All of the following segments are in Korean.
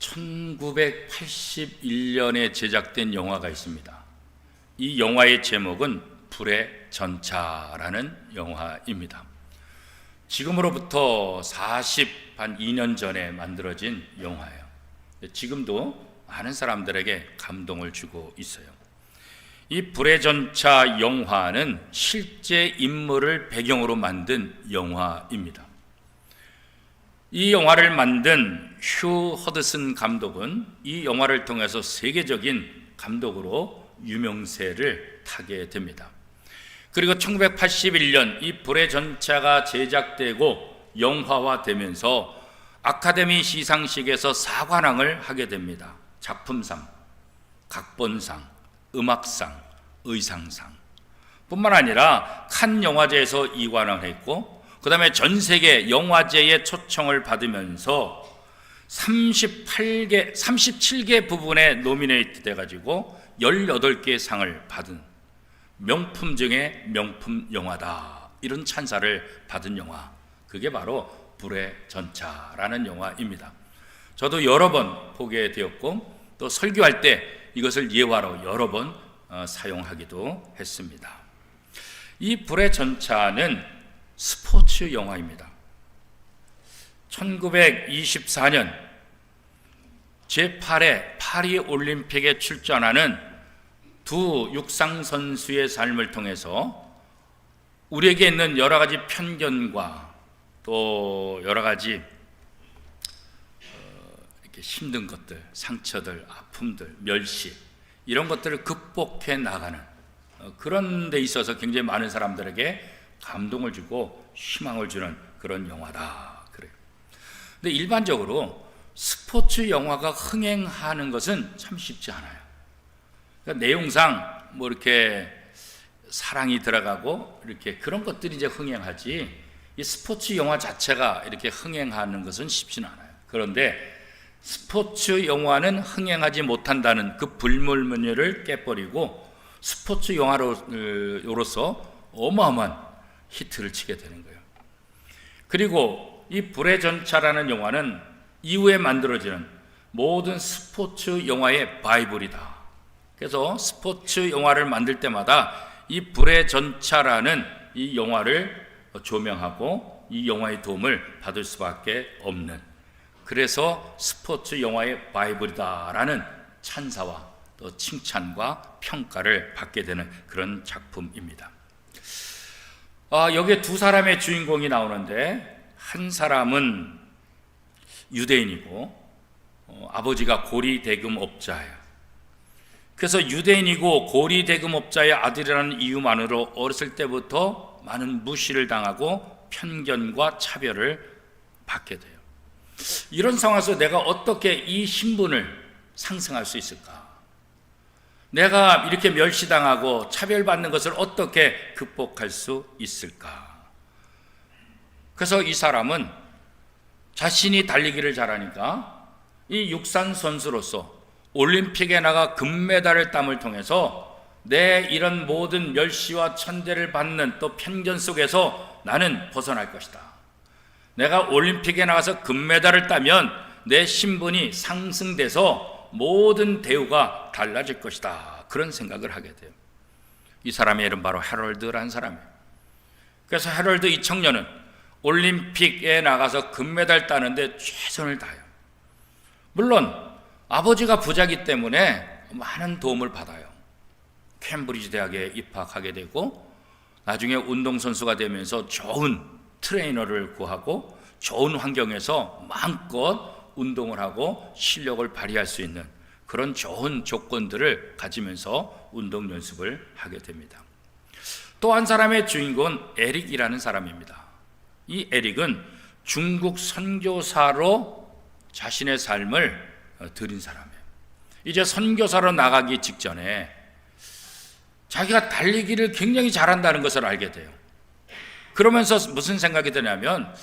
1981년에 제작된 영화가 있습니다. 이 영화의 제목은 불의 전차라는 영화입니다. 지금으로부터 42년 전에 만들어진 영화예요. 지금도 많은 사람들에게 감동을 주고 있어요. 이 불의 전차 영화는 실제 인물을 배경으로 만든 영화입니다. 이 영화를 만든 휴 허드슨 감독은 이 영화를 통해서 세계적인 감독으로 유명세를 타게 됩니다. 그리고 1981년 이 불의 전차가 제작되고 영화화되면서 아카데미 시상식에서 사관왕을 하게 됩니다. 작품상, 각본상, 음악상, 의상상 뿐만 아니라 칸 영화제에서 2관왕을 했고, 그 다음에 전 세계 영화제에 초청을 받으면서 37개 부분에 노미네이트 돼가지고 18개의 상을 받은 명품 중에 명품 영화다, 이런 찬사를 받은 영화, 그게 바로 불의 전차라는 영화입니다. 저도 여러 번 보게 되었고, 또 설교할 때 이것을 예화로 여러 번 사용하기도 했습니다. 이 불의 전차는 스포츠 영화입니다. 1924년 제8회 파리 올림픽에 출전하는 두 육상 선수의 삶을 통해서 우리에게 있는 여러 가지 편견과 또 여러 가지 이렇게 힘든 것들, 상처들, 아픔들, 멸시, 이런 것들을 극복해 나가는 그런 데 있어서 굉장히 많은 사람들에게 감동을 주고 희망을 주는 그런 영화다, 그래요. 근데 일반적으로 스포츠 영화가 흥행하는 것은 참 쉽지 않아요. 그러니까 내용상 뭐 이렇게 사랑이 들어가고 이렇게 그런 것들이 이제 흥행하지, 이 스포츠 영화 자체가 이렇게 흥행하는 것은 쉽지는 않아요. 그런데 스포츠 영화는 흥행하지 못한다는 그 불문율을 깨버리고 스포츠 영화로서 어마어마한 히트를 치게 되는 거예요. 그리고 이 불의 전차라는 영화는 이후에 만들어지는 모든 스포츠 영화의 바이블이다. 그래서 스포츠 영화를 만들 때마다 이 불의 전차라는 이 영화를 조명하고 이 영화의 도움을 받을 수밖에 없는, 그래서 스포츠 영화의 바이블이다라는 찬사와 또 칭찬과 평가를 받게 되는 그런 작품입니다. 여기에 두 사람의 주인공이 나오는데, 한 사람은 유대인이고 아버지가 고리대금업자예요. 그래서 유대인이고 고리대금업자의 아들이라는 이유만으로 어렸을 때부터 많은 무시를 당하고 편견과 차별을 받게 돼요. 이런 상황에서 내가 어떻게 이 신분을 상승할 수 있을까? 내가 이렇게 멸시당하고 차별받는 것을 어떻게 극복할 수 있을까? 그래서 이 사람은 자신이 달리기를 잘하니까 이 육상 선수로서 올림픽에 나가 금메달을 땀을 통해서 내 이런 모든 멸시와 천대를 받는 또 편견 속에서 나는 벗어날 것이다. 내가 올림픽에 나가서 금메달을 따면 내 신분이 상승돼서 모든 대우가 달라질 것이다, 그런 생각을 하게 돼요. 이 사람의 이름 바로 해럴드라는 사람이에요. 그래서 해럴드 이 청년은 올림픽에 나가서 금메달 따는데 최선을 다해요. 물론 아버지가 부자이기 때문에 많은 도움을 받아요. 캠브리지 대학에 입학하게 되고 나중에 운동선수가 되면서 좋은 트레이너를 구하고 좋은 환경에서 마음껏 운동을 하고 실력을 발휘할 수 있는 그런 좋은 조건들을 가지면서 운동 연습을 하게 됩니다. 또 한 사람의 주인공은 에릭이라는 사람입니다. 이 에릭은 중국 선교사로 자신의 삶을 드린 사람이에요. 이제 선교사로 나가기 직전에 자기가 달리기를 굉장히 잘한다는 것을 알게 돼요. 그러면서 무슨 생각이 드냐면,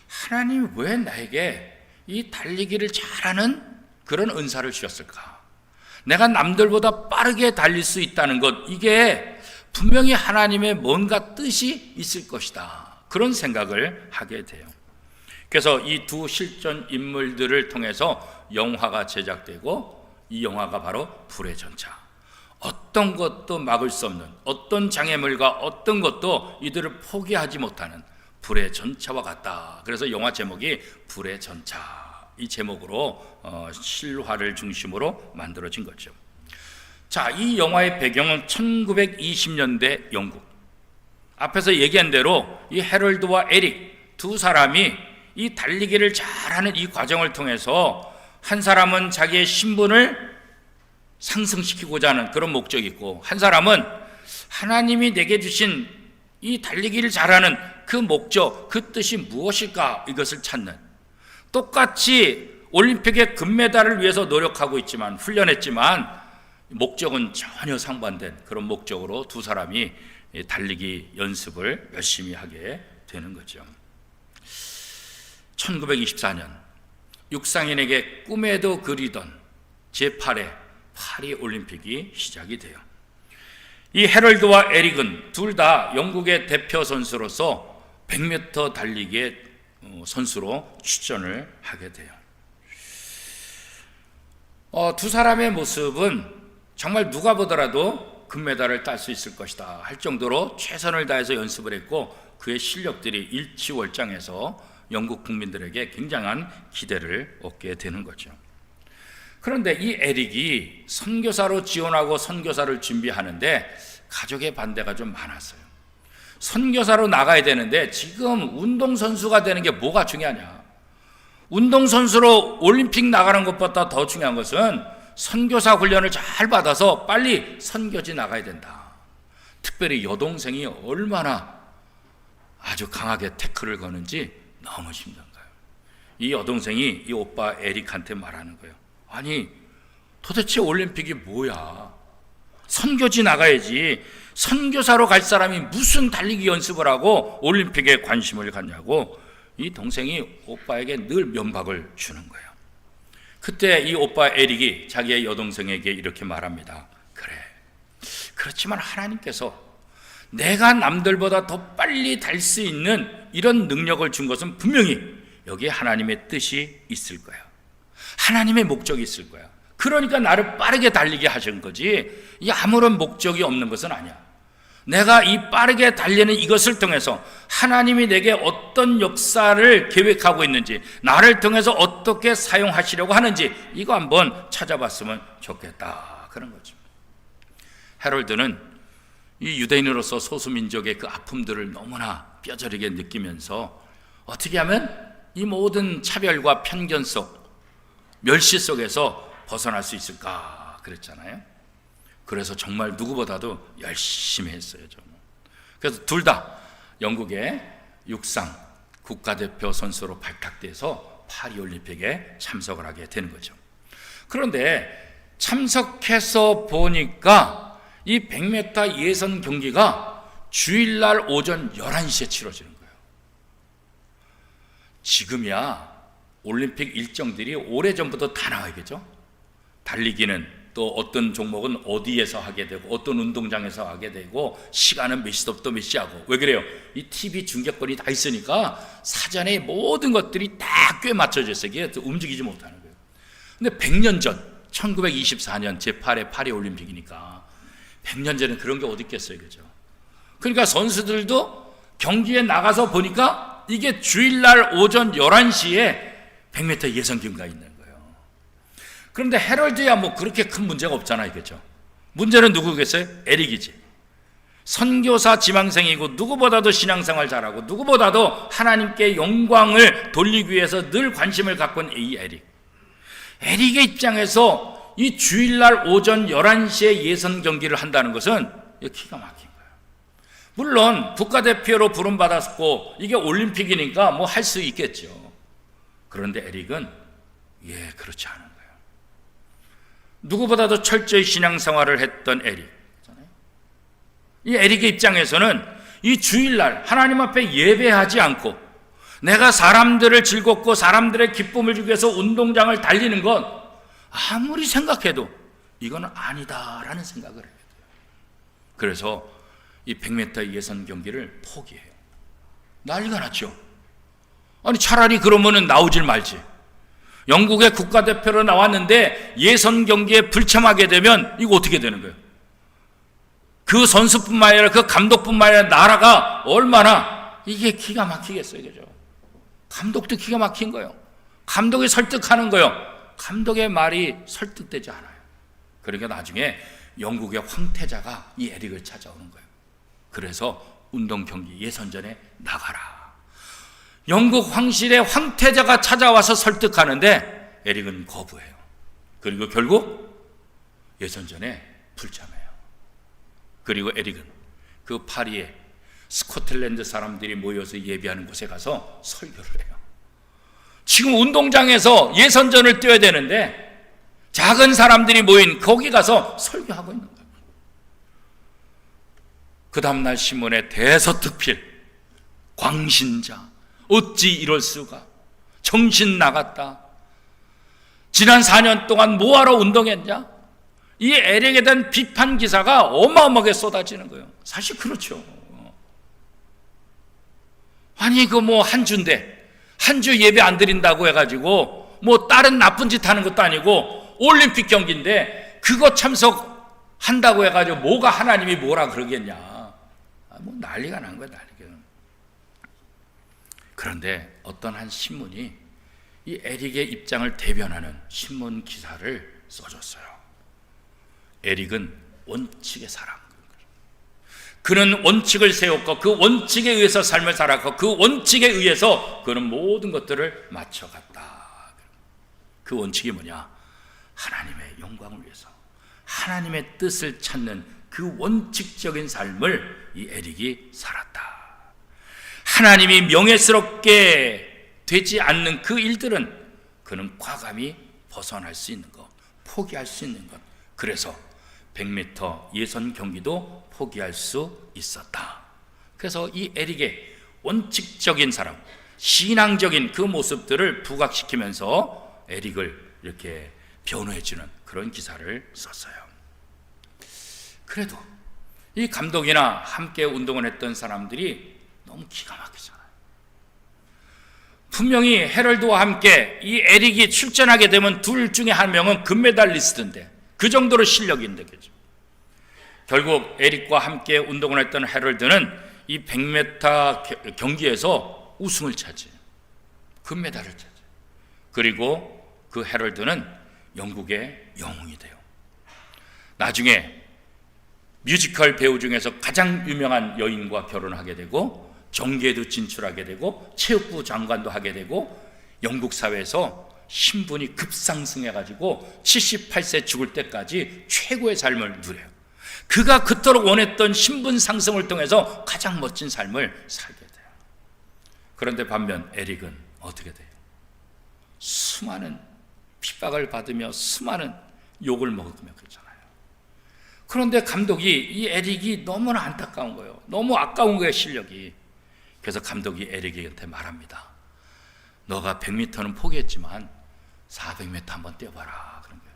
하나님 왜 나에게 이 달리기를 잘하는 그런 은사를 주셨을까? 내가 남들보다 빠르게 달릴 수 있다는 것, 이게 분명히 하나님의 뭔가 뜻이 있을 것이다, 그런 생각을 하게 돼요. 그래서 이 두 실존 인물들을 통해서 영화가 제작되고, 이 영화가 바로 불의 전차. 어떤 것도 막을 수 없는, 어떤 장애물과 어떤 것도 이들을 포기하지 못하는 불의 전차와 같다. 그래서 영화 제목이 불의 전차, 이 제목으로 실화를 중심으로 만들어진 거죠. 자, 이 영화의 배경은 1920년대 영국. 앞에서 얘기한 대로 이 해럴드와 에릭 두 사람이 이 달리기를 잘하는 이 과정을 통해서, 한 사람은 자기의 신분을 상승시키고자 하는 그런 목적이 있고, 한 사람은 하나님이 내게 주신 이 달리기를 잘하는 그 목적, 그 뜻이 무엇일까, 이것을 찾는, 똑같이 올림픽의 금메달을 위해서 노력하고 있지만, 훈련했지만 목적은 전혀 상반된 그런 목적으로 두 사람이 달리기 연습을 열심히 하게 되는 거죠. 1924년 육상인에게 꿈에도 그리던 제8회 파리 올림픽이 시작이 돼요. 이 해럴드와 에릭은 둘 다 영국의 대표 선수로서 100m 달리기의 선수로 출전을 하게 돼요. 두 사람의 모습은 정말 누가 보더라도 금메달을 딸 수 있을 것이다 할 정도로 최선을 다해서 연습을 했고, 그의 실력들이 일취월장해서 영국 국민들에게 굉장한 기대를 얻게 되는 거죠. 그런데 이 에릭이 선교사로 지원하고 선교사를 준비하는데 가족의 반대가 좀 많았어요. 선교사로 나가야 되는데 지금 운동선수가 되는 게 뭐가 중요하냐. 운동선수로 올림픽 나가는 것보다 더 중요한 것은 선교사 훈련을 잘 받아서 빨리 선교지 나가야 된다. 특별히 여동생이 얼마나 아주 강하게 태클을 거는지 너무 힘든 거예요. 이 여동생이 이 오빠 에릭한테 말하는 거예요. 아니, 도대체 올림픽이 뭐야? 선교지 나가야지. 선교사로 갈 사람이 무슨 달리기 연습을 하고 올림픽에 관심을 갖냐고 이 동생이 오빠에게 늘 면박을 주는 거예요. 그때 이 오빠 에릭이 자기의 여동생에게 이렇게 말합니다. 그래, 그렇지만 하나님께서 내가 남들보다 더 빨리 달 수 있는 이런 능력을 준 것은 분명히 여기에 하나님의 뜻이 있을 거야. 하나님의 목적이 있을 거야. 그러니까 나를 빠르게 달리게 하신 거지, 이 아무런 목적이 없는 것은 아니야. 내가 이 빠르게 달리는 이것을 통해서 하나님이 내게 어떤 역사를 계획하고 있는지, 나를 통해서 어떻게 사용하시려고 하는지 이거 한번 찾아봤으면 좋겠다, 그런 거죠. 해럴드는 이 유대인으로서 소수민족의 그 아픔들을 너무나 뼈저리게 느끼면서 어떻게 하면 이 모든 차별과 편견 속, 멸시 속에서 벗어날 수 있을까 그랬잖아요. 그래서 정말 누구보다도 열심히 했어요. 저는. 그래서 둘 다 영국의 육상 국가대표 선수로 발탁돼서 파리올림픽에 참석을 하게 되는 거죠. 그런데 참석해서 보니까 이 100m 예선 경기가 주일날 오전 11시에 치러지는 거예요. 지금이야 올림픽 일정들이 오래전부터 다 나와야겠죠. 달리기는 또 어떤 종목은 어디에서 하게 되고 어떤 운동장에서 하게 되고 시간은 몇 시부터 몇 시하고. 왜 그래요? 이 TV 중계권이 다 있으니까 사전에 모든 것들이 다 꽤 맞춰져 있어요. 이게 움직이지 못하는 거예요. 근데 100년 전 1924년 제8회 파리올림픽이니까 100년 전에 그런 게 어디 있겠어요. 그죠? 그러니까 선수들도 경기에 나가서 보니까 이게 주일날 오전 11시에 100m 예선 경기가 있는 거예요. 그런데 해럴드야 뭐 그렇게 큰 문제가 없잖아요. 그죠? 문제는 누구겠어요? 에릭이지. 선교사 지망생이고 누구보다도 신앙생활 잘하고 누구보다도 하나님께 영광을 돌리기 위해서 늘 관심을 갖고 있는 이 에릭. 에릭의 입장에서 이 주일날 오전 11시에 예선 경기를 한다는 것은 기가 막힌 거예요. 물론 국가대표로 부름받았고 이게 올림픽이니까 뭐 할 수 있겠죠. 그런데 에릭은 그렇지 않은 거예요. 누구보다도 철저히 신앙생활을 했던 에릭. 이 에릭의 입장에서는 이 주일날 하나님 앞에 예배하지 않고 내가 사람들을 즐겁고 사람들의 기쁨을 주기 위해서 운동장을 달리는 건 아무리 생각해도 이건 아니다라는 생각을 해요. 그래서 이 100m 예선 경기를 포기해요. 난리가 났죠. 아니 차라리 그러면은 나오질 말지. 영국의 국가대표로 나왔는데 예선 경기에 불참하게 되면 이거 어떻게 되는 거예요? 그 선수뿐만 아니라 그 감독뿐만 아니라 나라가 얼마나 이게 기가 막히겠어요. 그죠? 감독도 기가 막힌 거예요. 감독이 설득하는 거예요. 감독의 말이 설득되지 않아요. 그러니까 나중에 영국의 황태자가 이 에릭을 찾아오는 거예요. 그래서 운동 경기 예선전에 나가라. 영국 황실의 황태자가 찾아와서 설득하는데 에릭은 거부해요. 그리고 결국 예선전에 불참해요. 그리고 에릭은 그 파리에 스코틀랜드 사람들이 모여서 예배하는 곳에 가서 설교를 해요. 지금 운동장에서 예선전을 뛰어야 되는데 작은 사람들이 모인 거기 가서 설교하고 있는 거예요. 그 다음날 신문에 대서특필, 광신자, 어찌 이럴 수가, 정신 나갔다, 지난 4년 동안 뭐하러 운동했냐, 이 에릭에 대한 비판 기사가 어마어마하게 쏟아지는 거예요. 사실 그렇죠. 아니 그 뭐 한 주인데 한 주 예배 안 드린다고 해가지고 뭐 다른 나쁜 짓 하는 것도 아니고 올림픽 경기인데 그거 참석한다고 해가지고 뭐가 하나님이 뭐라 그러겠냐. 뭐 난리가 난 거야, 난리가. 그런데 어떤 한 신문이 이 에릭의 입장을 대변하는 신문 기사를 써줬어요. 에릭은 원칙의 사람. 그는 원칙을 세웠고 그 원칙에 의해서 삶을 살았고 그 원칙에 의해서 그는 모든 것들을 맞춰갔다. 그 원칙이 뭐냐? 하나님의 영광을 위해서 하나님의 뜻을 찾는 그 원칙적인 삶을 이 에릭이 살았다. 하나님이 명예스럽게 되지 않는 그 일들은 그는 과감히 벗어날 수 있는 것, 포기할 수 있는 것. 그래서 100m 예선 경기도 포기할 수 있었다. 그래서 이 에릭의 원칙적인 사람, 신앙적인 그 모습들을 부각시키면서 에릭을 이렇게 변호해주는 그런 기사를 썼어요. 그래도 이 감독이나 함께 운동을 했던 사람들이 너무 기가 막히잖아요. 분명히 헤럴드와 함께 이 에릭이 출전하게 되면 둘 중에 한 명은 금메달리스트인데 그 정도로 실력이 있는데, 그죠? 결국 에릭과 함께 운동을 했던 헤럴드는 이 100m 경기에서 우승을 차지해요. 금메달을 차지해요. 그리고 그 헤럴드는 영국의 영웅이 돼요. 나중에 뮤지컬 배우 중에서 가장 유명한 여인과 결혼하게 되고 정계에도 진출하게 되고 체육부 장관도 하게 되고 영국 사회에서 신분이 급상승해가지고 78세 죽을 때까지 최고의 삶을 누려요. 그가 그토록 원했던 신분 상승을 통해서 가장 멋진 삶을 살게 돼요. 그런데 반면 에릭은 어떻게 돼요? 수많은 핍박을 받으며 수많은 욕을 먹으며 그러잖아요. 그런데 감독이 이 에릭이 너무나 안타까운 거예요. 너무 아까운 거예요, 실력이. 그래서 감독이 에릭에게 말합니다. 너가 100m는 포기했지만 400m 한번 뛰어봐라, 그런 거예요.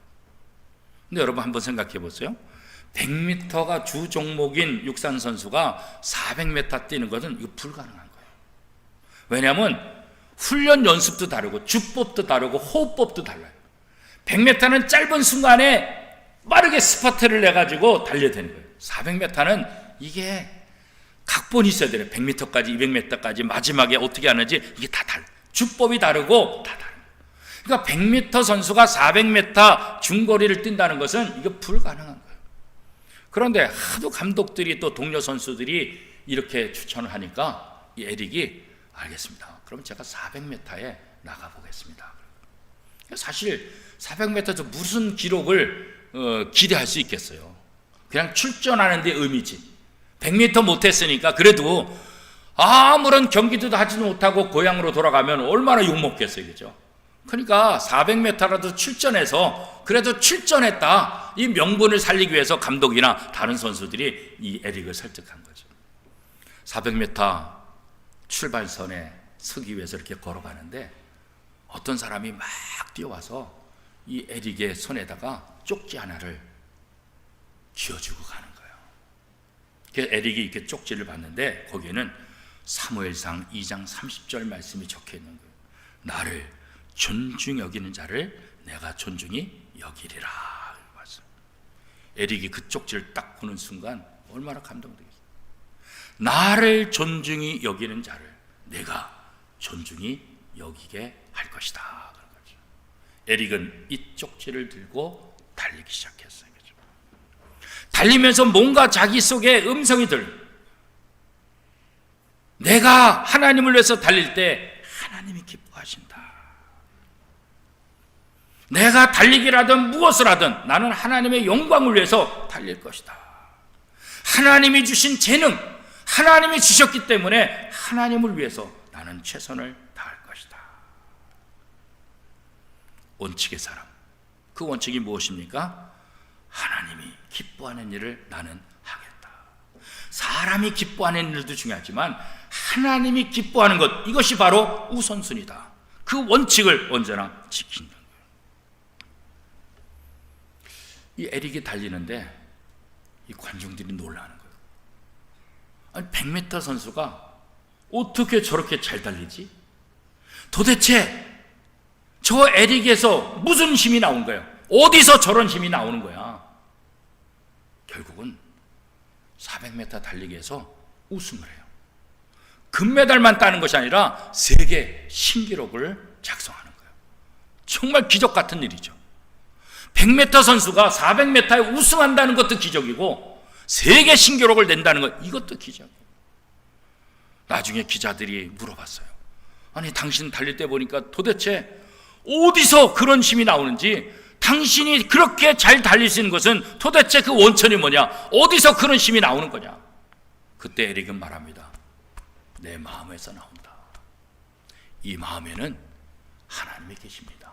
근데 여러분 한번 생각해 보세요. 100m가 주 종목인 육상 선수가 400m 뛰는 것은 이거 불가능한 거예요. 왜냐하면 훈련 연습도 다르고 주법도 다르고 호흡법도 달라요. 100m는 짧은 순간에 빠르게 스파트를 내가지고 달려야 되는 거예요. 400m는 이게 각본이 있어야 돼요. 100m까지 200m까지 마지막에 어떻게 하는지 이게 다 달라요. 주법이 다르고 다 다르고. 그러니까 100m 선수가 400m 중거리를 뛴다는 것은 이게 불가능한 거예요. 그런데 하도 감독들이 또 동료 선수들이 이렇게 추천을 하니까 이 에릭이 알겠습니다. 그럼 제가 400m에 나가보겠습니다. 사실 400m에서 무슨 기록을 기대할 수 있겠어요. 그냥 출전하는 데 의미지. 100m 못했으니까 그래도 아무런 경기도 하지도 못하고 고향으로 돌아가면 얼마나 욕먹겠어요, 그죠? 그러니까 400m라도 출전해서 그래도 출전했다, 이 명분을 살리기 위해서 감독이나 다른 선수들이 이 에릭을 설득한 거죠. 400m 출발선에 서기 위해서 이렇게 걸어가는데 어떤 사람이 막 뛰어와서 이 에릭의 손에다가 쪽지 하나를 쥐어주고 가는 거예요. 그래서 에릭이 이렇게 쪽지를 봤는데 거기에는 사무엘상 2장 30절 말씀이 적혀 있는 거예요. 나를 존중 여기는 자를 내가 존중히 여기리라. 에릭이 그 쪽지를 딱 보는 순간 얼마나 감동되겠어요. 나를 존중히 여기는 자를 내가 존중히 여기게 할 것이다. 그런 거죠. 에릭은 이 쪽지를 들고 달리기 시작했어요. 그렇죠? 달리면서 뭔가 자기 속에 음성이 들려요. 내가 하나님을 위해서 달릴 때 하나님이 기뻐하신다. 내가 달리기를 하든 무엇을 하든 나는 하나님의 영광을 위해서 달릴 것이다. 하나님이 주신 재능, 하나님이 주셨기 때문에 하나님을 위해서 나는 최선을 다할 것이다. 원칙의 사람, 그 원칙이 무엇입니까? 하나님이 기뻐하는 일을 나는 하겠다. 사람이 기뻐하는 일도 중요하지만 하나님이 기뻐하는 것, 이것이 바로 우선순위다. 그 원칙을 언제나 지킨다. 이 에릭이 달리는데 이 관중들이 놀라는 거예요. 아니 100m 선수가 어떻게 저렇게 잘 달리지? 도대체 저 에릭에서 무슨 힘이 나온 거예요? 어디서 저런 힘이 나오는 거야? 결국은 400m 달리기에서 우승을 해요. 금메달만 따는 것이 아니라 세계 신기록을 작성하는 거예요. 정말 기적 같은 일이죠. 100m 선수가 400m에 우승한다는 것도 기적이고 세계 신기록을 낸다는 것, 이것도 기적이에요. 나중에 기자들이 물어봤어요. 아니 당신 달릴 때 보니까 도대체 어디서 그런 힘이 나오는지, 당신이 그렇게 잘 달릴 수 있는 것은 도대체 그 원천이 뭐냐, 어디서 그런 힘이 나오는 거냐. 그때 에릭은 말합니다. 내 마음에서 나온다. 이 마음에는 하나님이 계십니다.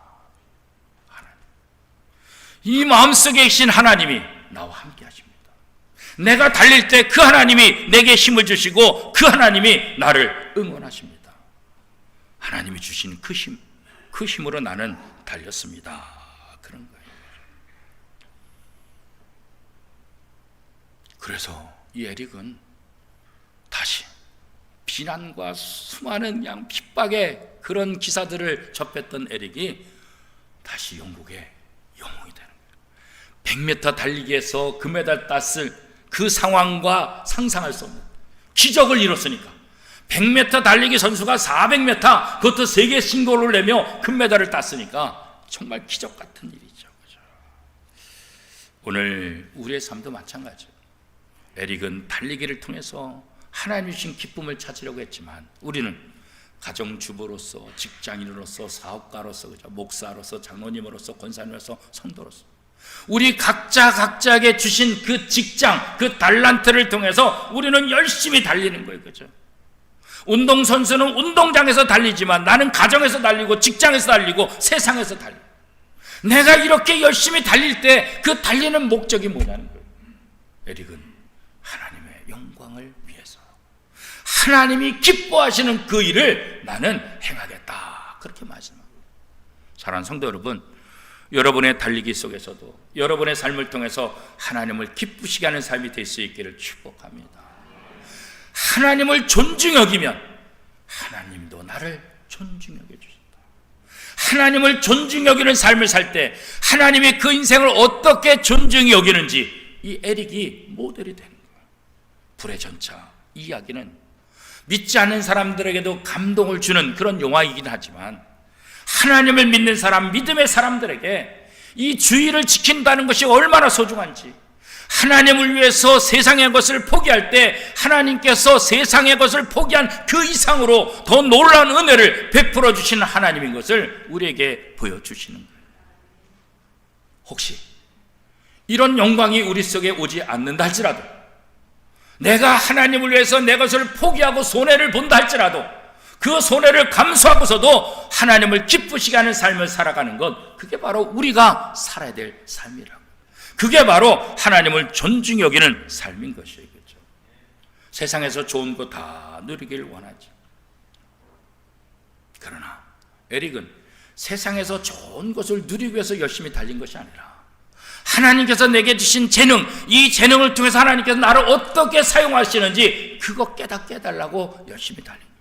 이 마음속에 계신 하나님이 나와 함께 하십니다. 내가 달릴 때 그 하나님이 내게 힘을 주시고 그 하나님이 나를 응원하십니다. 하나님이 주신 그 힘, 그 힘으로 나는 달렸습니다. 그런 거예요. 그래서 이 에릭은 다시 비난과 수많은 그냥 핍박의 그런 기사들을 접했던 에릭이 다시 영국의 영웅이 되는 거예요. 100m 달리기에서 금메달 땄을 그 상황과 상상할 수 없는 기적을 이뤘으니까 100m 달리기 선수가 400m 그것도 세계 신고를 내며 금메달을 땄으니까 정말 기적 같은 일이죠. 그렇죠? 오늘 우리의 삶도 마찬가지예요. 에릭은 달리기를 통해서 하나님 주신 기쁨을 찾으려고 했지만 우리는 가정주부로서, 직장인으로서, 사업가로서, 목사로서, 장로님으로서, 권사님으로서, 성도로서 우리 각자에게 주신 그 직장, 그 달란트를 통해서 우리는 열심히 달리는 거예요. 그렇죠? 운동선수는 운동장에서 달리지만 나는 가정에서 달리고 직장에서 달리고 세상에서 달리고, 내가 이렇게 열심히 달릴 때 그 달리는 목적이 뭐냐는 거예요. 에릭은 하나님의 영광을 위해서 하나님이 기뻐하시는 그 일을 나는 행하겠다, 그렇게 말씀합니다. 사랑하는 성도 여러분, 여러분의 달리기 속에서도 여러분의 삶을 통해서 하나님을 기쁘시게 하는 삶이 될 수 있기를 축복합니다. 하나님을 존중 여기면 하나님도 나를 존중 여겨 주신다. 하나님을 존중 여기는 삶을 살 때 하나님이 그 인생을 어떻게 존중히 여기는지 이 에릭이 모델이 되는 거예요. 불의 전차, 이 이야기는 믿지 않는 사람들에게도 감동을 주는 그런 영화이긴 하지만 하나님을 믿는 사람, 믿음의 사람들에게 이 주의를 지킨다는 것이 얼마나 소중한지, 하나님을 위해서 세상의 것을 포기할 때 하나님께서 세상의 것을 포기한 그 이상으로 더 놀라운 은혜를 베풀어 주시는 하나님인 것을 우리에게 보여주시는 거예요. 혹시 이런 영광이 우리 속에 오지 않는다 할지라도, 내가 하나님을 위해서 내 것을 포기하고 손해를 본다 할지라도 그 손해를 감수하고서도 하나님을 기쁘시게 하는 삶을 살아가는 것, 그게 바로 우리가 살아야 될 삶이라고. 그게 바로 하나님을 존중히 여기는 삶인 것이에요. 그렇죠? 세상에서 좋은 거 다 누리길 원하지. 그러나 에릭은 세상에서 좋은 것을 누리기 위해서 열심히 달린 것이 아니라 하나님께서 내게 주신 재능, 이 재능을 통해서 하나님께서 나를 어떻게 사용하시는지 그거 깨닫게 해달라고 열심히 달립니다.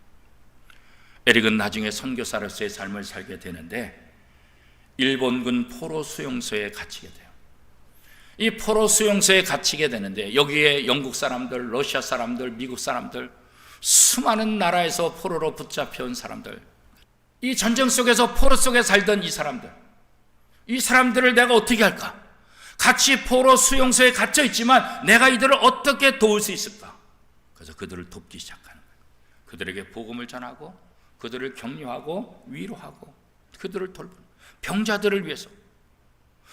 에릭은 나중에 선교사로서의 삶을 살게 되는데 일본군 포로 수용소에 갇히게 돼요. 이 포로 수용소에 갇히게 되는데 여기에 영국 사람들, 러시아 사람들, 미국 사람들, 수많은 나라에서 포로로 붙잡혀온 사람들, 이 전쟁 속에서 포로 속에 살던 이 사람들을 내가 어떻게 할까? 같이 포로 수용소에 갇혀 있지만 내가 이들을 어떻게 도울 수 있을까? 그래서 그들을 돕기 시작하는 거예요. 그들에게 복음을 전하고 그들을 격려하고 위로하고 그들을 돌보는, 병자들을 위해서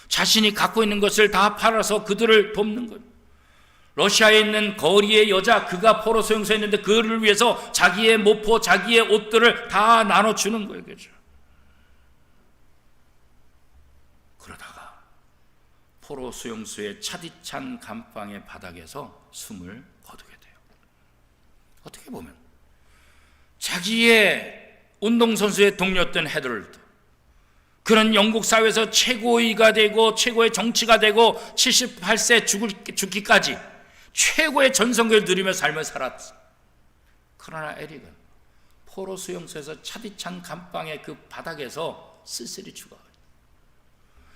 자신이 갖고 있는 것을 다 팔아서 그들을 돕는 거예요. 러시아에 있는 거리의 여자, 그가 포로 수용소에 있는데 그를 위해서 자기의 모포, 자기의 옷들을 다 나눠주는 거예요. 그렇죠? 그러다가 포로 수용소의 차디찬 감방의 바닥에서 숨을 거두게 돼요. 어떻게 보면 자기의 운동선수의 동료였던 헤럴드, 그런 영국 사회에서 최고위가 되고 최고의 정치가 되고 78세 죽기까지 최고의 전성기를 누리며 삶을 살았어. 그러나 에릭은 포로 수용소에서 차디찬 감방의 그 바닥에서 쓸쓸히 죽어.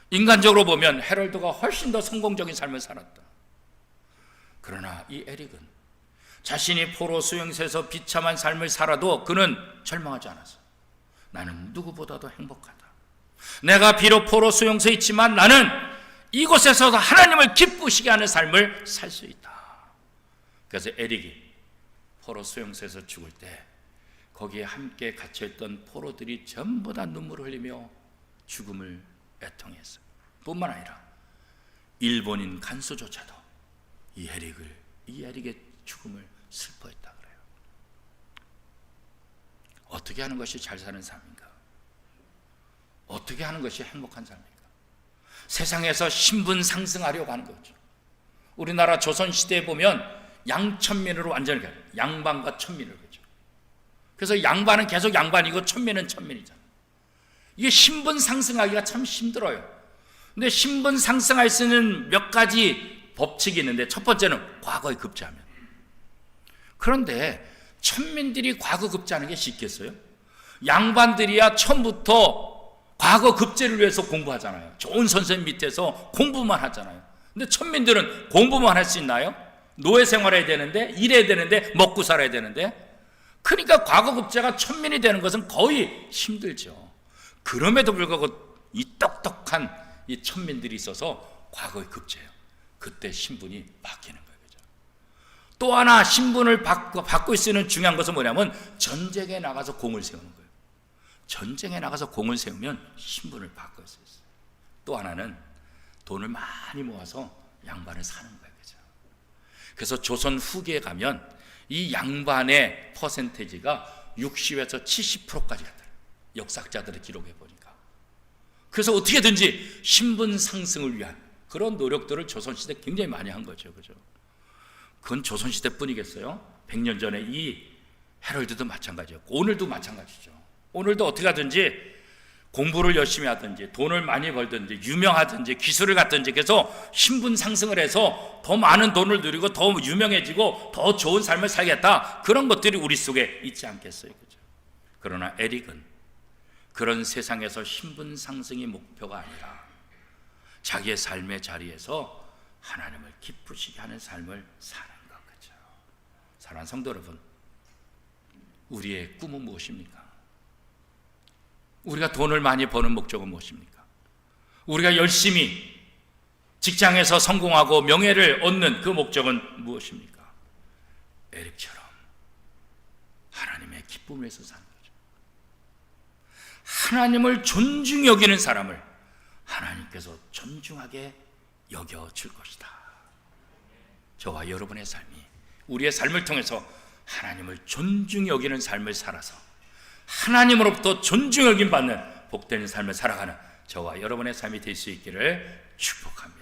인간적으로 보면 헤럴드가 훨씬 더 성공적인 삶을 살았다. 그러나 이 에릭은 자신이 포로 수용소에서 비참한 삶을 살아도 그는 절망하지 않았어. 나는 누구보다도 행복하다. 내가 비록 포로 수용소에 있지만 나는 이곳에서도 하나님을 기쁘시게 하는 삶을 살 수 있다. 그래서 에릭이 포로 수용소에서 죽을 때 거기에 함께 갇혀있던 포로들이 전부 다 눈물을 흘리며 죽음을 애통했어요. 뿐만 아니라 일본인 간수조차도 이 에릭의 죽음을 슬퍼했다 그래요. 어떻게 하는 것이 잘 사는 삶인가? 어떻게 하는 것이 행복한 삶입니까? 세상에서 신분 상승하려고 하는 거죠. 우리나라 조선시대에 보면 양천민으로 완전히 가요. 양반과 천민을 그죠. 그래서 양반은 계속 양반이고 천민은 천민이잖아요. 이게 신분 상승하기가 참 힘들어요. 근데 신분 상승할 수 있는 몇 가지 법칙이 있는데 첫 번째는 과거에 급제하면. 그런데 천민들이 과거 급제하는 게 쉽겠어요? 양반들이야 처음부터 과거 급제를 위해서 공부하잖아요. 좋은 선생님 밑에서 공부만 하잖아요. 근데 천민들은 공부만 할 수 있나요? 노예 생활해야 되는데, 일해야 되는데, 먹고 살아야 되는데. 그러니까 과거 급제가 천민이 되는 것은 거의 힘들죠. 그럼에도 불구하고 이 똑똑한 이 천민들이 있어서 과거에 급제해요. 그때 신분이 바뀌는 거예요. 그죠? 또 하나 신분을 바꿀 수 있는 중요한 것은 뭐냐면 전쟁에 나가서 공을 세우는 거예요. 전쟁에 나가서 공을 세우면 신분을 바꿀 수 있어요. 또 하나는 돈을 많이 모아서 양반을 사는 거예요. 그죠? 그래서 조선 후기에 가면 이 양반의 퍼센테이지가 60에서 70%까지 갔더라고요. 역사학자들의 기록해 보니까. 그래서 어떻게든지 신분 상승을 위한 그런 노력들을 조선시대 굉장히 많이 한 거죠. 그죠? 그건 조선시대 뿐이겠어요? 100년 전에 이 헤럴드도 마찬가지였고 오늘도 마찬가지죠. 오늘도 어떻게 하든지 공부를 열심히 하든지 돈을 많이 벌든지 유명하든지 기술을 갖든지 그래서 신분 상승을 해서 더 많은 돈을 누리고 더 유명해지고 더 좋은 삶을 살겠다, 그런 것들이 우리 속에 있지 않겠어요. 그죠? 그러나 에릭은 그런 세상에서 신분 상승이 목표가 아니라 자기의 삶의 자리에서 하나님을 기쁘시게 하는 삶을 사는 것. 그죠? 사랑하는 성도 여러분, 우리의 꿈은 무엇입니까? 우리가 돈을 많이 버는 목적은 무엇입니까? 우리가 열심히 직장에서 성공하고 명예를 얻는 그 목적은 무엇입니까? 에릭처럼 하나님의 기쁨을 위해서 사는 거죠. 하나님을 존중히 여기는 사람을 하나님께서 존중하게 여겨줄 것이다. 저와 여러분의 삶이, 우리의 삶을 통해서 하나님을 존중히 여기는 삶을 살아서 하나님으로부터 존중 여김 받는 복된 삶을 살아가는 저와 여러분의 삶이 될 수 있기를 축복합니다.